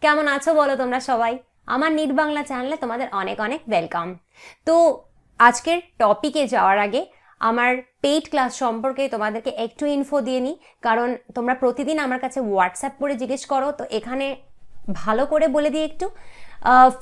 কেমন আছো বলো তোমরা সবাই? আমার নিট বাংলা চ্যানেলে তোমাদের অনেক অনেক ওয়েলকাম। তো আজকের টপিকে যাওয়ার আগে আমার পেইড ক্লাস সম্পর্কে তোমাদেরকে একটু ইনফো দিয়ে নিই, কারণ তোমরা প্রতিদিন আমার কাছে হোয়াটসঅ্যাপ করে জিজ্ঞেস করো, তো এখানে ভালো করে বলে দিই একটু।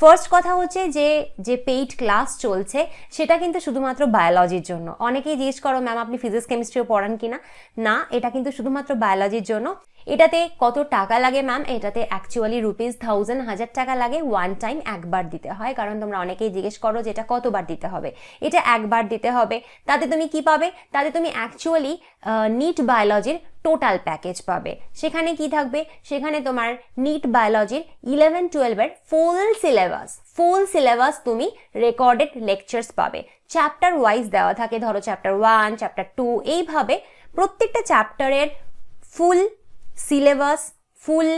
ফার্স্ট কথা হচ্ছে যে যে পেইড ক্লাস চলছে সেটা কিন্তু শুধুমাত্র বায়োলজির জন্য। অনেকেই জিজ্ঞেস করো ম্যাম আপনি ফিজিক্স কেমিস্ট্রিও পড়ান কিনা। না, এটা কিন্তু শুধুমাত্র বায়োলজির জন্য। এটাতে কত টাকা লাগে ম্যাম? এটাতে অ্যাকচুয়ালি ₹1000 টাকা লাগে, ওয়ান টাইম একবার দিতে হয়। কারণ তোমরা অনেকেই জিজ্ঞেস করো যে এটা কতবার দিতে হবে। এটা একবার দিতে হবে। তাতে তুমি কি পাবে? তাতে তুমি অ্যাকচুয়ালি নিট বায়োলজির টোটাল প্যাকেজ পাবে। সেখানে কি থাকবে? সেখানে তোমার নিট বায়োলজির 11-12 ফুল সিলেবাস তুমি রেকর্ডেড লেকচার্স পাবে। চ্যাপ্টার ওয়াইজ দেওয়া থাকে, ধরো চ্যাপ্টার 1, চ্যাপ্টার 2, এইভাবে প্রত্যেকটা চ্যাপ্টারের ফুল সিলেবাস, ফুল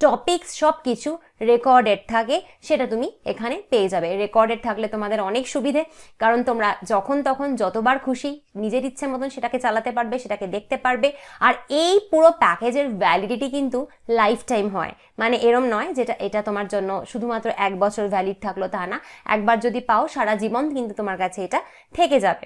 টপিকস সব কিছু রেকর্ডেড থাকে। সেটা তুমি এখানে পেয়ে যাবে। রেকর্ডেড থাকলে তোমাদের অনেক সুবিধে, কারণ তোমরা যখন তখন যতবার খুশি নিজের ইচ্ছে মতন সেটাকে চালাতে পারবে, সেটাকে দেখতে পারবে। আর এই পুরো প্যাকেজের ভ্যালিডিটি কিন্তু লাইফ টাইম হয়। মানে এরম নয় যেটা এটা তোমার জন্য শুধুমাত্র 1 বছর ভ্যালিড থাকলো, তা না। একবার যদি পাও সারা জীবন কিন্তু তোমার কাছে এটা থেকে যাবে।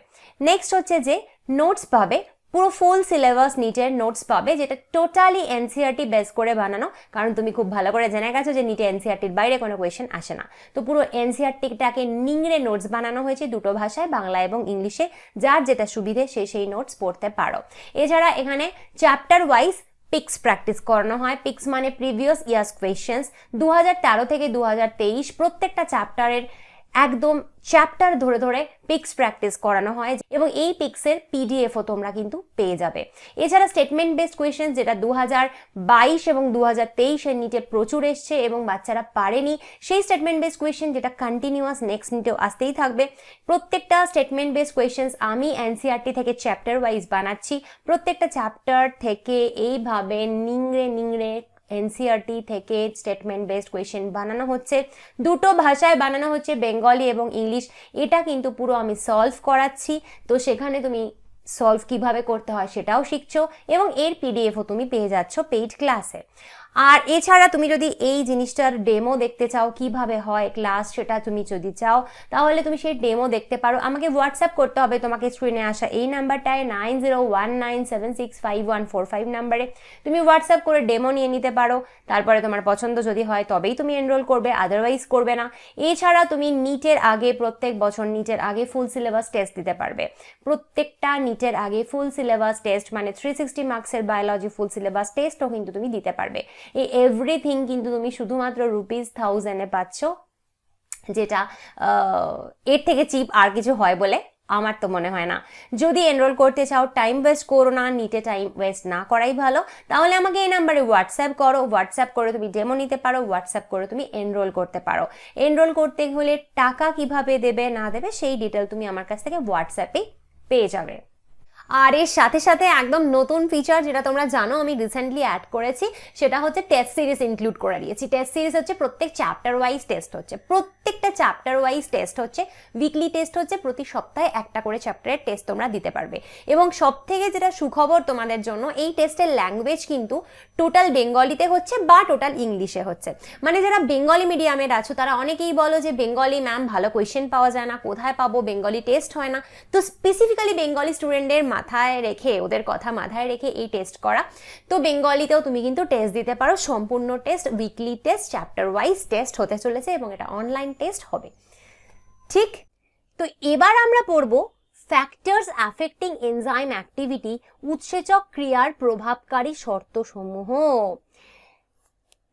নেক্সট হচ্ছে যে নোটস পাবে, পুরো ফুল সিলেবাস নিটের নোটস পাবে, যেটা টোটালি এনসিইআরটি বেস করে বানানো। কারণ তুমি খুব ভালো করে জেনে গেছো যে নিটে এনসিইআরটির বাইরে কোনো কোয়েশ্চেন আসে না। তো পুরো এনসিইআরটিটাকে নিংড়ে নোটস বানানো হয়েছে দুটো ভাষায়, বাংলা এবং ইংলিশে। যার যেটা সুবিধে সে সেই নোটস পড়তে পারো। এছাড়া এখানে চ্যাপ্টার ওয়াইজ পিক্স প্র্যাকটিস করানো হয়। পিক্স মানে প্রিভিয়াস ইয়ার্স কোয়েশ্চেন্স। 2013 থেকে 2023 প্রত্যেকটা চ্যাপ্টারের একদম চ্যাপ্টার ধরে ধরে পিক্স প্র্যাকটিস করানো হয়, এবং এই পিক্সের পিডিএফও তোমরা কিন্তু পেয়ে যাবে। এছাড়া স্টেটমেন্ট বেসড কোয়েশ্চেন, যেটা 2022 এবং 2023 নিটে প্রচুর এসছে এবং বাচ্চারা পারেনি, সেই স্টেটমেন্ট বেসড কোয়েশ্চেন যেটা কন্টিনিউয়াস নেক্সট নিটেও আসতেই থাকবে। প্রত্যেকটা স্টেটমেন্ট বেসড কোয়েশ্চেন্স আমি এনসিইআরটি থেকে চ্যাপ্টার ওয়াইজ বানাচ্ছি। প্রত্যেকটা চ্যাপ্টার থেকে এইভাবে নিংড়ে এনসিইআরটি থেকে স্টেটমেন্ট বেসড কোয়েশ্চেন বানানো হচ্ছে। দুটো ভাষায় বানানো হচ্ছে, বেঙ্গলি এবং ইংলিশ। এটা কিন্তু পুরো আমি সলভ করাচ্ছি, তো সেখানে তুমি সলভ কিভাবে করতে হয় সেটাও শিখছো, এবং এর পিডিএফও তুমি পেয়ে যাচ্ছ পেইড ক্লাসে। আর এছাড়া তুমি যদি এই জিনিসটার ডেমো দেখতে চাও, কিভাবে হয় ক্লাস, সেটা তুমি যদি চাও তাহলে তুমি সেই ডেমো দেখতে পারো। আমাকে হোয়াটসঅ্যাপ করতে হবে তোমাকে স্ক্রিনে আসা এই নাম্বারটায় 9019765145 নাম্বারে তুমি হোয়াটসঅ্যাপ করে ডেমো নিয়ে নিতে পারো। তারপরে তোমার পছন্দ যদি হয় তবেই তুমি এনরোল করবে, আদারওয়াইজ করবে না। এছাড়া তুমি নিটের আগে, প্রত্যেক বছর নিটের আগে ফুল সিলেবাস টেস্ট দিতে পারবে। প্রত্যেকটা নিটের আগে ফুল সিলেবাস টেস্ট মানে 360 মার্কসের বায়োলজি ফুল সিলেবাস টেস্টও কিন্তু তুমি দিতে পারবে। এই এভরিথিং কিন্তু তুমি শুধুমাত্র ₹1000 পাচ্ছ, যেটা এর থেকে চিপ আর কিছু হয় বলে আমার তো মনে হয় না। যদি এনরোল করতে চাও, টাইম ওয়েস্ট করো না, নিটে টাইম ওয়েস্ট না করাই ভালো, তাহলে আমাকে এই নাম্বারে হোয়াটসঅ্যাপ করো। হোয়াটসঅ্যাপ করে তুমি ডেমো নিতে পারো, হোয়াটসঅ্যাপ করে তুমি এনরোল করতে পারো। এনরোল করতে হলে টাকা কিভাবে দেবে না দেবে সেই ডিটেল তুমি আমার কাছ থেকে হোয়াটসঅ্যাপে পেয়ে যাবে। আর এর সাথে সাথে একদম নতুন ফিচার, যেটা তোমরা জানো আমি রিসেন্টলি অ্যাড করেছি, সেটা হচ্ছে টেস্ট সিরিজ ইনক্লুড করে দিয়েছি। টেস্ট সিরিজ হচ্ছে প্রত্যেক চ্যাপ্টার ওয়াইজ টেস্ট হচ্ছে, প্রত্যেকটা চ্যাপ্টার ওয়াইজ টেস্ট হচ্ছে, উইকলি টেস্ট হচ্ছে, প্রতি সপ্তাহে একটা করে চ্যাপ্টারের টেস্ট তোমরা দিতে পারবে। এবং সব থেকে যেটা সুখবর তোমাদের জন্য, এই টেস্টের ল্যাঙ্গুয়েজ কিন্তু টোটাল বেঙ্গলিতে হচ্ছে বা টোটাল ইংলিশে হচ্ছে। মানে যারা বেঙ্গলি মিডিয়ামের আছো তারা অনেকেই বলো যে বেঙ্গলি ম্যাম ভালো কোয়েশ্চেন পাওয়া যায় না, কোথায় পাবো, বেঙ্গলি টেস্ট হয় না। তো স্পেসিফিক্যালি বেঙ্গলি স্টুডেন্টদের মাথায় রেখে, ওদের কথা মাথায় রেখে এই টেস্ট করা। তো বেঙ্গলিতেও তুমি কিন্তু টেস্ট দিতে পারো, সম্পূর্ণ test, weekly test, chapter wise test হতে চলেছে, এবং এটা অনলাইন টেস্ট হবে। ঠিক, তো এবার আমরা পড়ব ফ্যাক্টরস অ্যাফেক্টিং এনজাইম অ্যাক্টিভিটি, উৎসেচক ক্রিয়ার প্রভাবকারী শর্তসমূহ।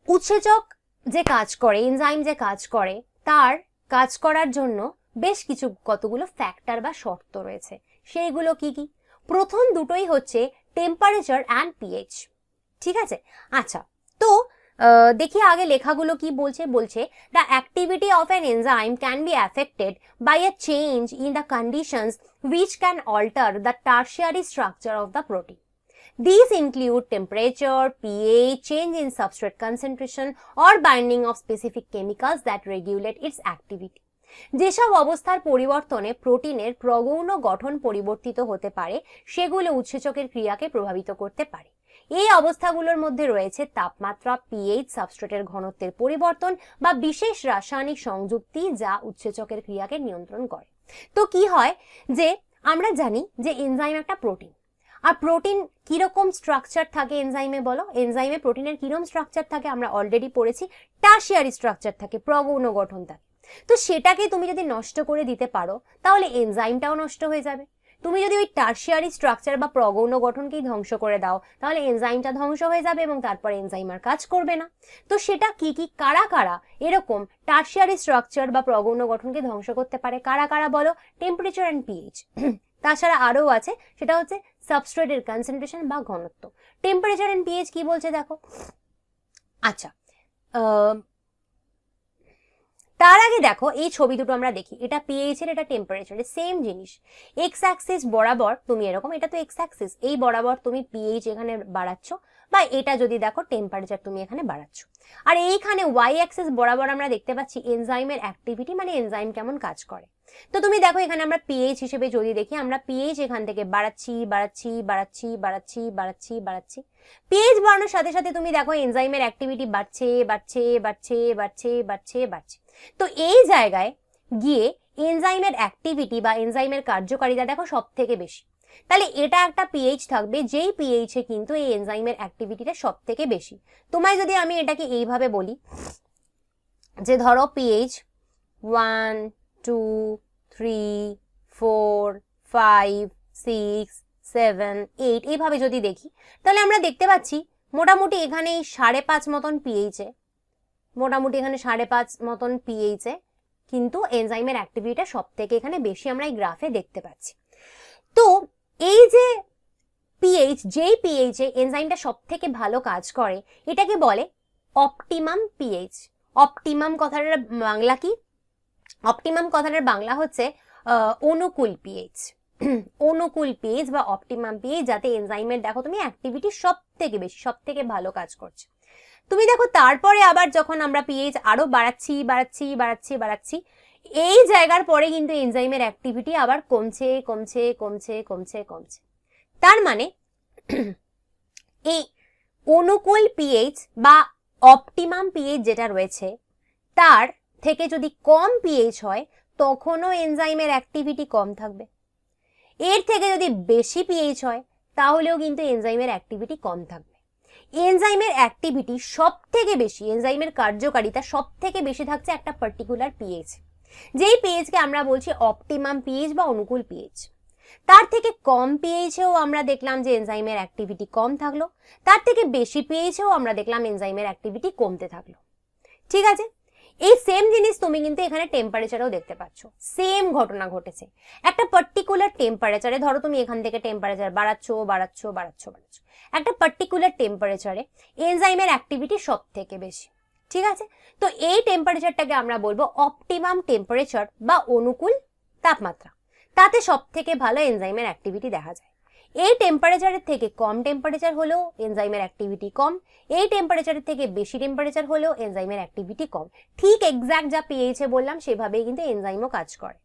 উৎসেচক যে কাজ করে, এনজাইম যে কাজ করে, তার কাজ করার জন্য বেশ কিছু কতগুলো ফ্যাক্টর বা শর্ত রয়েছে। সেইগুলো কি কি? প্রথম দুটোই হচ্ছে টেম্পারেচার অ্যান্ড পিএইচ। ঠিক আছে, আচ্ছা, তো দেখি আগে লেখাগুলো কি বলছে। বলছে the activity of an enzyme can be affected by a change in the conditions which can alter the tertiary structure of the protein. These include temperature, pH, change in substrate concentration, or binding of specific chemicals that regulate its activity. যেসব অবস্থার পরিবর্তনে প্রোটিনের প্রগৌণ গঠন পরিবর্তিত হতে পারে সেগুলো উৎসেচকের ক্রিয়াকে প্রভাবিত করতে পারে। এই অবস্থাগুলোর মধ্যে রয়েছে তাপমাত্রা, পিএইচ, সাবস্ট্রেটের ঘনত্বের পরিবর্তন বা বিশেষ রাসায়নিক সংযুক্তি যা উৎসেচকের ক্রিয়াকে নিয়ন্ত্রণ করে। তো কি হয় যে আমরা জানি যে এনজাইম একটা প্রোটিন, আর প্রোটিন কিরকম স্ট্রাকচার থাকে এনজাইমে বলো? এনজাইমে প্রোটিনের কিরকম স্ট্রাকচার থাকে আমরা অলরেডি পড়েছি, টারশিয়ারি স্ট্রাকচার থাকে, প্রগৌণ গঠন থাকে। তো সেটাকে তুমি যদি নষ্ট করে দিতে পারো তাহলে এনজাইমটাও নষ্ট হয়ে যাবে। তুমি যদি ওই টারশিয়ারি স্ট্রাকচার বা প্রগৌণ গঠনকেই ধ্বংস করে দাও তাহলে এনজাইমটা ধ্বংস হয়ে যাবে এবং তারপর এনজাইম আর কাজ করবে না। তো সেটা কি কি, কারা কারা এরকম টারশিয়ারি স্ট্রাকচার বা প্রগৌণ গঠনকে ধ্বংস করতে পারে? কারা কারা বলো? Temperature and pH. তাছাড়া আরও আছে, সেটা হচ্ছে সাবস্ট্রেটের কনসেন্ট্রেশন বা ঘনত্ব। টেম্পারেচার অ্যান্ড পিএইচ কি বলছে দেখো। আচ্ছা, তার আগে দেখো এই ছবি দুটো আমরা দেখি, এটা পিএইচ এর, এটা টেম্পারেচারের, সেম জিনিস। এক্স অ্যাক্সিস বরাবর তুমি এরকম, এটা তো এক্স অ্যাক্সিস, এই বরাবর তুমি পিএইচ এখানে বাড়াচ্ছ, বা এটা যদি দেখো টেম্পারেচার তুমি এখানে বাড়াচ্ছ। আর এইখানে ওয়াই অ্যাক্সিস বরাবর আমরা দেখতে পাচ্ছি এনজাইমের অ্যাক্টিভিটি, মানে এনজাইম কেমন কাজ করে। তো তুমি দেখো এখানে আমরা পিএইচ হিসেবে যদি দেখি, আমরা পিএইচ এখান থেকে বাড়াচ্ছি বাড়াচ্ছি বাড়াচ্ছি বাড়াচ্ছি বাড়াচ্ছি বাড়াচ্ছি। পিএইচ বাড়ানোর সাথে সাথে তুমি দেখো এনজাইমের অ্যাক্টিভিটি বাড়ছে বাড়ছে বাড়ছে বাড়ছে বাড়ছে বাড়ছে। তো এই জায়গায় গিয়ে এনজাইমের অ্যাক্টিভিটি বা এনজাইমের কার্যকারিতা দেখো সব থেকে বেশি। তাহলে এটা একটা পিএইচ থাকবে যেই পিএইচে কিন্তু এই এনজাইমের অ্যাক্টিভিটিটা সব থেকে বেশি। তোমায় যদি আমি এটাকে এইভাবে বলি যে ধরো পিএইচ 1, 2, 3, 4, 5, 6, 7, 8 এইভাবে যদি দেখি তাহলে আমরা দেখতে পাচ্ছি মোটামুটি এখানে 5.5 মতন পিএইচে, মোটামুটি এখানে 5.5 মতন পিএইচে কিন্তু এনজাইমের অ্যাক্টিভিটিটা সব থেকে এখানে বেশি আমরা এই গ্রাফে দেখতে পাচ্ছি। তো এই যে পিএইচ, যেই পিএইচে এনজাইমটা সব থেকে ভালো কাজ করে এটাকে বলে অপটিমাম পিএইচ। অপটিমাম কথাটার বাংলা কি? অপটিমাম কথাটার বাংলা হচ্ছে অনুকূল পিএইচ। অনুকূল পিএইচ বা অপটিমাম পিএইচ, যাতে এনজাইমের দেখো তুমি অ্যাক্টিভিটি সব থেকে বেশি, সব থেকে ভালো কাজ করছে। তুমি দেখো তারপরে আবার যখন আমরা পিএইচ আরো বাড়াচ্ছি বাড়াচ্ছি বাড়াচ্ছি বাড়াচ্ছি, এই জায়গার পরে কিন্তু এনজাইমের অ্যাক্টিভিটি আবার কমছে কমছে কমছে কমছে কমছে। তার মানে এই অনুকূল পিএইচ বা অপটিমাম পিএইচ যেটা রয়েছে তার থেকে যদি কম পিএইচ হয় তখনও এনজাইমের অ্যাক্টিভিটি কম থাকবে। এর থেকে যদি বেশি পিএইচ হয় তাহলেও কিন্তু এনজাইমের অ্যাক্টিভিটি কম থাকবে। এনজাইমের অ্যাক্টিভিটি সব থেকে বেশি, এনজাইমের কার্যকারিতা সব থেকে বেশি থাকছে একটা পার্টিকুলার পিএইচ, যেই পিএইচকে আমরা বলছি অপটিমাম পিএইচ বা অনুকূল পিএইচ। তার থেকে কম পিএইচেও আমরা দেখলাম যে এনজাইমের অ্যাক্টিভিটি কম থাকলো, তার থেকে বেশি পিএইচেও আমরা দেখলাম এনজাইমের অ্যাক্টিভিটি কমতে থাকলো। ঠিক আছে, এই সেম জিনিস তুমি কিন্তু এখানে টেম্পারেচারেও দেখতে পাচ্ছ, সেম ঘটনা ঘটেছে। একটা পার্টিকুলার টেম্পারেচারে, ধরো তুমি এখান থেকে টেম্পারেচার বাড়াচ্ছ বাড়াচ্ছ বাড়াচ্ছ বাড়াচ্ছ, একটা পার্টিকুলার টেম্পারেচারে এনজাইমের অ্যাক্টিভিটি সব থেকে বেশি। ঠিক আছে, তো এই টেম্পারেচারটাকে আমরা বলবো অপটিমাম টেম্পারেচার বা অনুকূল তাপমাত্রা। তাতে সব থেকে ভালো এনজাইমের অ্যাক্টিভিটি দেখা যায়। এই টেম্পারেচারের থেকে কম টেম্পারেচার হলেও এনজাইমের অ্যাক্টিভিটি কম, এই টেম্পারেচারের থেকে বেশি টেম্পারেচার হলেও এনজাইমের অ্যাক্টিভিটি কম। ঠিক এক্স্যাক্ট যা পিএইচে বললাম সেভাবেই কিন্তু এনজাইমও কাজ করে।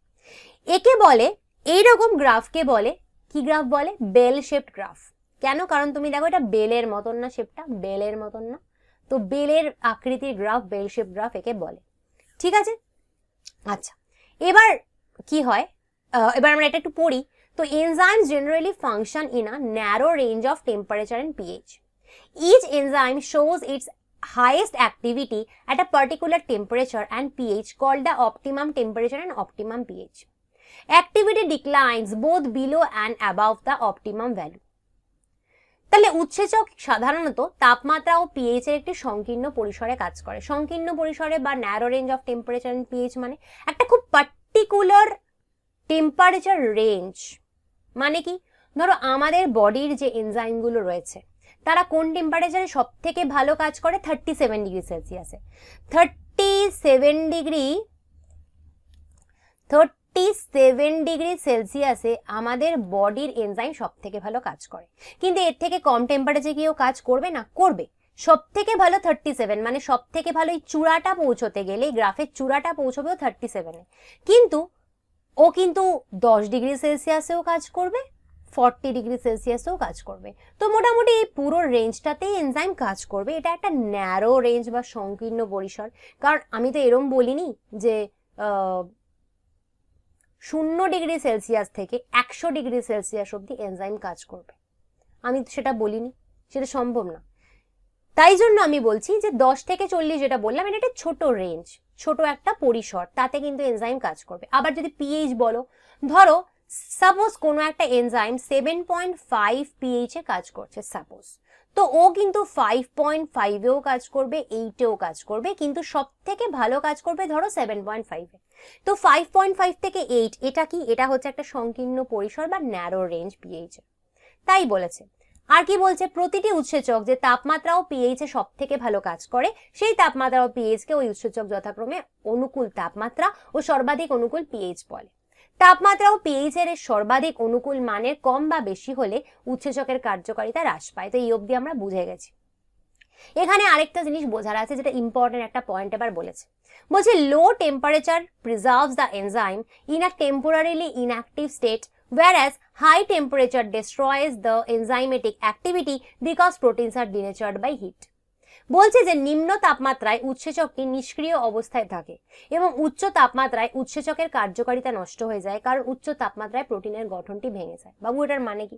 একে বলে, এইরকম গ্রাফকে বলে, কি গ্রাফ বলে? Bell shaped graph. কেন? কারণ তুমি দেখো এটা বেলের মতন না, শেপটা বেলের মতন না, তো বেলের আকৃতির গ্রাফ বেল শেপ গ্রাফ একে বলে। ঠিক আছে, আচ্ছা এবার কি হয়, এবার আমরা এটা একটু পড়ি। তো enzymes generally function in a narrow range of temperature and pH. Each enzyme shows its highest activity at a particular temperature and pH called the optimum temperature and optimum pH. Activity declines both below and above the optimum value. তাহলে উৎসেচক সাধারণত তাপমাত্রা ও pH এর একটি সংকীর্ণ পরিসরে কাজ করে। সংকীর্ণ পরিসরে বা narrow range of temperature and pH মানে একটা খুব পার্টিকুলার টেম্পারেচার রেঞ্জ। মানে কি, ধরো আমাদের বডির যে এনজাইমগুলো রয়েছে তারা কোন টেম্পারেচারে সব থেকে ভালো কাজ করে? 37 ডিগ্রি সেলসিয়াসে। 37 ডিগ্রি সেলসিয়াসে আমাদের বডির এনজাইম সব থেকে ভালো কাজ করে। কিন্তু এর থেকে কম টেম্পারেচারে কেউ কাজ করবে না? করবে। সব থেকে ভালো 37, মানে সব থেকে ভালো এই চূড়াটা পৌঁছতে গেলে, এই গ্রাফের চূড়াটা পৌঁছবেও 37-এ, কিন্তু ও কিন্তু 10 ডিগ্রি সেলসিয়াসেও কাজ করবে, 40°C কাজ করবে। তো মোটামুটি এই পুরো রেঞ্জটাতেই এনজাইম কাজ করবে। এটা একটা ন্যারো রেঞ্জ বা সংকীর্ণ পরিসর, কারণ আমি তো এরম বলিনি যে 0°C থেকে 100°C অবধি এনজাইম কাজ করবে, আমি সেটা বলিনি, সেটা সম্ভব না। তাই জন্য আমি বলছি যে 10 থেকে 40 যেটা বললাম এটা একটা ছোট রেঞ্জ, ছোট একটা পরিসর, তাতে কিন্তু এনজাইম কাজ করবে। আবার যদি পিএইচ বলো, ধরো সাপোজ কোনো একটা এনজাইম 7.5 পিএইচ এ কাজ করছে সাপোজ, তো ও কিন্তু 5.5 কাজ করবে, 8 কাজ করবে, কিন্তু সব থেকে ভালো কাজ করবে ধরো 7.5 এ। তো 5.5 থেকে 8 এটা কি? এটা হচ্ছে একটা সংকীর্ণ পরিসর বা ন্যারো রেঞ্জ পিএইচ। তাই বলেছে। আর কি বলছে? প্রতিটি উৎসেচক যে তাপমাত্রা ও পিএইচ এ সব থেকে ভালো কাজ করে, সেই তাপমাত্রা ও পিএইচ কে ওই উৎসেচক যথাক্রমে অনুকূল তাপমাত্রা ও সর্বাধিক অনুকূল পিএইচ বলে। তাপমাত্রা ও পিএইচ এর সর্বাধিক অনুকূল মানের কম বা বেশি হলে উৎসেচকের কার্যকারিতা হ্রাস পায়। তো এই অবধি আমরা বুঝে গেছি। এখানে আরেকটা জিনিস বোঝার আছে, যেটা ইম্পর্টেন্ট একটা পয়েন্ট এবার বলেছে। বলছে low temperature preserves the enzyme in a temporarily inactive state, whereas high temperature destroys the enzymatic activity because proteins are denatured by heat. বলছে যে নিম্ন তাপমাত্রায় উৎসেচকটি নিষ্ক্রিয় অবস্থায় থাকে এবং উচ্চ তাপমাত্রায় উৎসেচকের কার্যকারিতা নষ্ট হয়ে যায়, কারণ উচ্চ তাপমাত্রায় প্রোটিনের গঠনটি ভেঙে যায়। বাবু এটার মানে কি?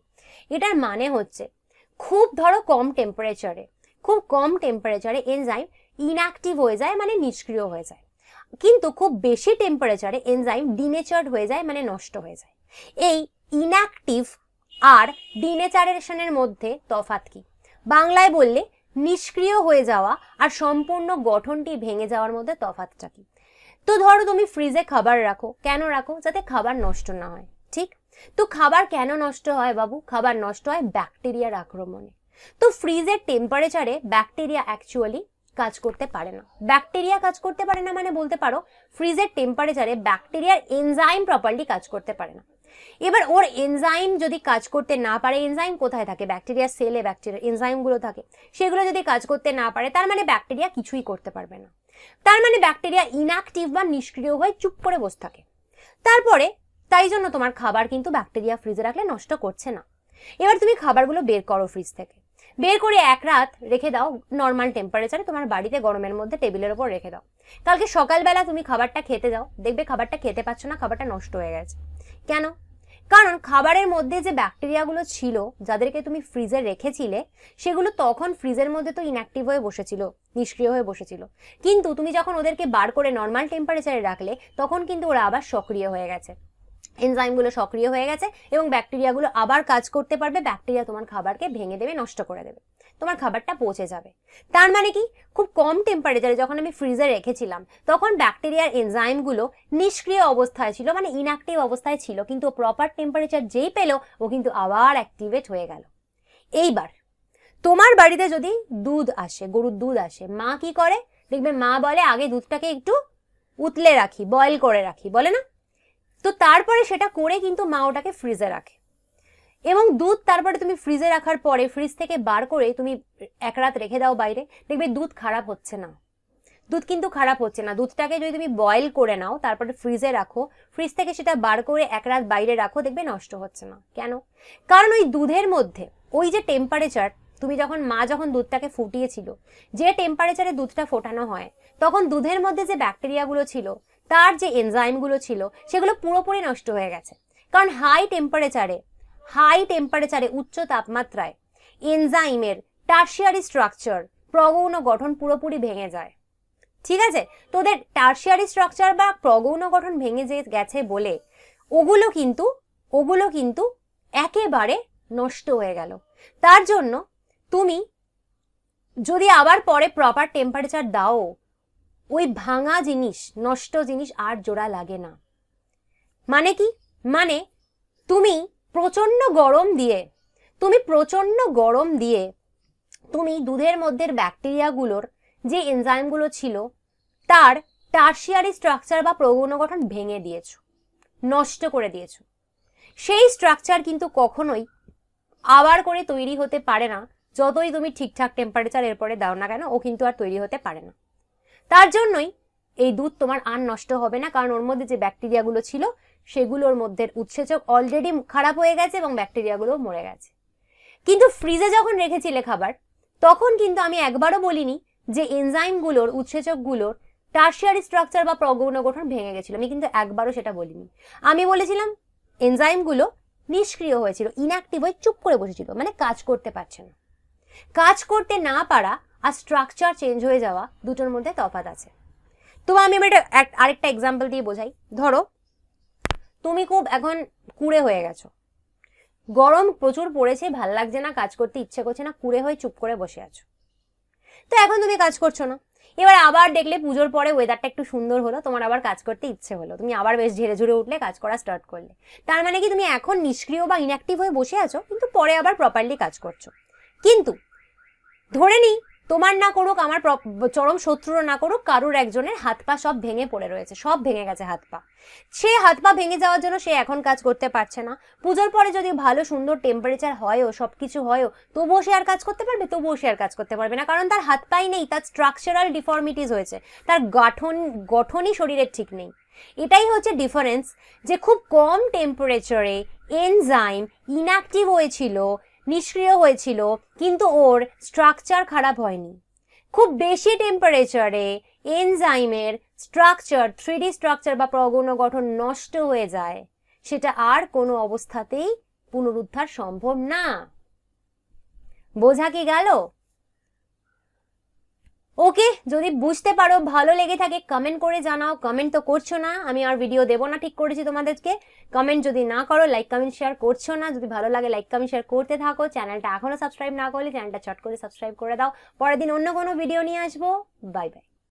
এটার মানে হচ্ছে খুব কম টেম্পারেচারে এনজাইম ইনঅ্যাক্টিভ হয়ে যায়, মানে নিষ্ক্রিয় হয়ে যায়, কিন্তু খুব বেশি টেম্পারেচারে এনজাইম ডিনেচার্ড হয়ে যায়, মানে নষ্ট হয়ে যায়। এই ইনঅ্যাক্টিভ আর ডিনেচারেশনের মধ্যে তফাৎ কি? বাংলায় বললে নিষ্ক্রিয় হয়ে যাওয়া আর সম্পূর্ণ গঠনটি ভেঙে যাওয়ার মধ্যে তফাৎটা কি? তো ধরো তুমি ফ্রিজে খাবার রাখো, কেন রাখো? যাতে খাবার নষ্ট না হয়, ঠিক? তো খাবার কেন নষ্ট হয় বাবু? খাবার নষ্ট হয় ব্যাকটেরিয়ার আক্রমণে। তো ফ্রিজের টেম্পারেচারে ব্যাকটেরিয়া অ্যাকচুয়ালি কাজ করতে পারে না। ব্যাকটেরিয়া কাজ করতে পারে না মানে বলতে পারো ফ্রিজের টেম্পারেচারে ব্যাকটেরিয়ার এনজাইম প্রপারলি কাজ করতে পারে না। এবার ওর এনজাইম যদি কাজ করতে না পারে, এনজাইম কোথায় থাকে? ব্যাকটেরিয়ার সেলে ব্যাকটেরিয়ার এনজাইমগুলো থাকে, সেগুলো যদি কাজ করতে না পারে, তার মানে ব্যাকটেরিয়া কিছুই করতে পারবে না। তার মানে ব্যাকটেরিয়া ইনঅ্যাক্টিভ বা নিষ্ক্রিয় হয়ে চুপ করে বসে থাকে। তারপরে তাই জন্য তোমার খাবার কিন্তু ব্যাকটেরিয়া ফ্রিজে রাখলে নষ্ট করছে না। এবার তুমি খাবারগুলো বের করো ফ্রিজ থেকে, বের করে এক রাত রেখে দাও নর্মাল টেম্পারেচারে, তোমার বাড়িতে গরমের মধ্যে টেবিলের ওপর রেখে দাও। কালকে সকালবেলা তুমি খাবারটা খেতে যাও, দেখবে খাবারটা খেতে পাচ্ছ না, খাবারটা নষ্ট হয়ে গেছে। কেন? কারণ খাবারের মধ্যে যে ব্যাকটেরিয়াগুলো ছিল, যাদেরকে তুমি ফ্রিজে রেখেছিলে, সেগুলো তখন ফ্রিজের মধ্যে তো ইনঅ্যাক্টিভ হয়ে বসেছিল, নিষ্ক্রিয় হয়ে বসেছিল, কিন্তু তুমি যখন ওদেরকে বার করে নর্মাল টেম্পারেচারে রাখলে, তখন কিন্তু ওরা আবার সক্রিয় হয়ে গেছে, এনজাইমগুলো সক্রিয় হয়ে গেছে এবং ব্যাকটেরিয়াগুলো আবার কাজ করতে পারবে। ব্যাকটেরিয়া তোমার খাবারকে ভেঙে দেবে, নষ্ট করে দেবে, তোমার খাবারটা পচে যাবে। তার মানে কি? খুব কম টেম্পারেচারে যখন আমি ফ্রিজে রেখেছিলাম, তখন ব্যাকটেরিয়ার এনজাইমগুলো নিষ্ক্রিয় অবস্থায় ছিল, মানে ইনঅ্যাক্টিভ অবস্থায় ছিল, কিন্তু প্রপার টেম্পারেচার যেই পেলো, ও কিন্তু আবার অ্যাক্টিভেট হয়ে গেল। এইবার তোমার বাড়িতে যদি দুধ আসে, গরুর দুধ আসে, মা কি করে? দেখবে মা বলে আগে দুধটাকে একটু উতলে রাখি, বয়েল করে রাখি, বলে না? তো তারপরে সেটা করে কিন্তু মা ওটাকে ফ্রিজে রাখে, এবং দুধ তারপরে তুমি ফ্রিজে রাখার পরে ফ্রিজ থেকে বার করে তুমি এক রাত রেখে দাও বাইরে, দেখবে দুধ খারাপ হচ্ছে না। দুধ কিন্তু খারাপ হচ্ছে না। দুধটাকে যদি তুমি বয়েল করে নাও, তারপরে ফ্রিজে রাখো, ফ্রিজ থেকে সেটা বার করে এক রাত বাইরে রাখো, দেখবে নষ্ট হচ্ছে না। কেন? কারণ ওই দুধের মধ্যে ওই যে টেম্পারেচার, তুমি মা যখন দুধটাকে ফুটিয়েছিল, যে টেম্পারেচারে দুধটা ফোটানো হয়, তখন দুধের মধ্যে যে ব্যাকটেরিয়াগুলো ছিল, তার যে এনজাইমগুলো ছিল, সেগুলো পুরোপুরি নষ্ট হয়ে গেছে। কারণ হাই টেম্পারেচারে উচ্চ তাপমাত্রায় এনজাইমের টার্সিয়ারি স্ট্রাকচার, প্রগৌণ গঠন পুরোপুরি ভেঙে যায়। ঠিক আছে? তো ওদের টার্সিয়ারি স্ট্রাকচার বা প্রগৌণ গঠন ভেঙে গেছে বলে ওগুলো কিন্তু একেবারে নষ্ট হয়ে গেল। তার জন্য তুমি যদি আবার পরে প্রপার টেম্পারেচার দাও, ওই ভাঙা জিনিস, নষ্ট জিনিস আর জোড়া লাগে না। মানে কি? মানে তুমি প্রচন্ড গরম দিয়ে তুমি দুধের মধ্যে ব্যাকটেরিয়াগুলোর যে এনজাইমগুলো ছিল, তার টার্সিয়ারি স্ট্রাকচার বা প্রগৌণ গঠন ভেঙে দিয়েছো, নষ্ট করে দিয়েছো। সেই স্ট্রাকচার কিন্তু কখনোই আবার করে তৈরি হতে পারে না, যতই তুমি ঠিকঠাক টেম্পারেচার এরপরে দাও না কেন, ও কিন্তু আর তৈরি হতে পারে না। তার জন্যই এই দুধ তোমার আর নষ্ট হবে না, কারণ ওর মধ্যে যে ব্যাকটেরিয়াগুলো ছিল, সেগুলোর মধ্যে উৎসেচক অলরেডি খারাপ হয়ে গেছে এবং ব্যাকটেরিয়াগুলো মরে গেছে। কিন্তু ফ্রিজে যখন রেখেছিলে খাবার, তখন কিন্তু আমি একবারও বলিনি যে এনজাইমগুলোর, উৎসেচকগুলোর টার্সিয়ারি স্ট্রাকচার বা প্রগৌণ গঠন ভেঙে গেছিল। আমি কিন্তু একবারও সেটা বলিনি। আমি বলেছিলাম এনজাইমগুলো নিষ্ক্রিয় হয়েছিল, ইনঅ্যাক্টিভ হয়ে চুপ করে বসেছিল, মানে কাজ করতে পারছে না। কাজ করতে না পারা আর স্ট্রাকচার চেঞ্জ হয়ে যাওয়া দুটোর মধ্যে তফাৎ আছে। তো আমি আরেকটা এক্সাম্পল দিয়ে বোঝাই। ধরো তুমি খুব এখন কুঁড়ে হয়ে গেছো, গরম প্রচুর পড়েছে, ভাল লাগছে না, কাজ করতে ইচ্ছে করছে না, কুঁড়ে হয়ে চুপ করে বসে আছো। তো এখন তুমি কাজ করছো না। এবার আবার দেখলে পুজোর পরে ওয়েদারটা একটু সুন্দর হলো, তোমার আবার কাজ করতে ইচ্ছে হলো, তুমি আবার বেশ ঝেড়ে ঝুড়ে উঠলে, কাজ করা স্টার্ট করলে। তার মানে কি তুমি এখন নিষ্ক্রিয় বা ইনঅ্যাক্টিভ হয়ে বসে আছো, কিন্তু পরে আবার প্রপারলি কাজ করছো। কিন্তু ধরে নিই তোমার না করুক, আমার চরম শত্রুরও না করুক, কারুর একজনের হাত পা সব ভেঙে পড়ে রয়েছে, সব ভেঙে গেছে হাত পা। সে হাত পা ভেঙে যাওয়ার জন্য সে এখন কাজ করতে পারছে না। পুজোর পরে যদি ভালো সুন্দর টেম্পারেচার হয়ও, সবকিছু হয়ও, তবুও সে আর কাজ করতে পারবে? তবুও সে আর কাজ করতে পারবে না, কারণ তার হাত পাই নেই, তার স্ট্রাকচারাল ডিফর্মিটিস হয়েছে, তার গঠনই শরীরের ঠিক নেই। এটাই হচ্ছে ডিফারেন্স, যে খুব কম টেম্পারেচারে এনজাইম ইনঅ্যাক্টিভ হয়েছিল, নিষ্ক্রিয় হয়েছিল, কিন্তু ওর স্ট্রাকচার খারাপ হয়নি। খুব বেশি টেম্পারেচারে এনজাইমের স্ট্রাকচার, 3D স্ট্রাকচার বা প্রগৌণ গঠন নষ্ট হয়ে যায়, সেটা আর কোনো অবস্থাতেই পুনরুদ্ধার সম্ভব না। বোঝা কি গেল? ওকে, যদি বুঝতে পারো, ভালো লেগে থাকে, কমেন্ট করে জানাও। কমেন্ট তো করছো না, আমি আর ভিডিও দেবো না, ঠিক করেছি তোমাদেরকে। কমেন্ট যদি না করো, লাইক কমেন্ট শেয়ার করছো না, যদি ভালো লাগে লাইক কমেন্ট শেয়ার করতে থাকো। চ্যানেলটা এখনো সাবস্ক্রাইব না করলে চ্যানেলটা চট করে সাবস্ক্রাইব করে দাও। পরের দিন অন্য কোনো ভিডিও নিয়ে আসবো। Bye bye.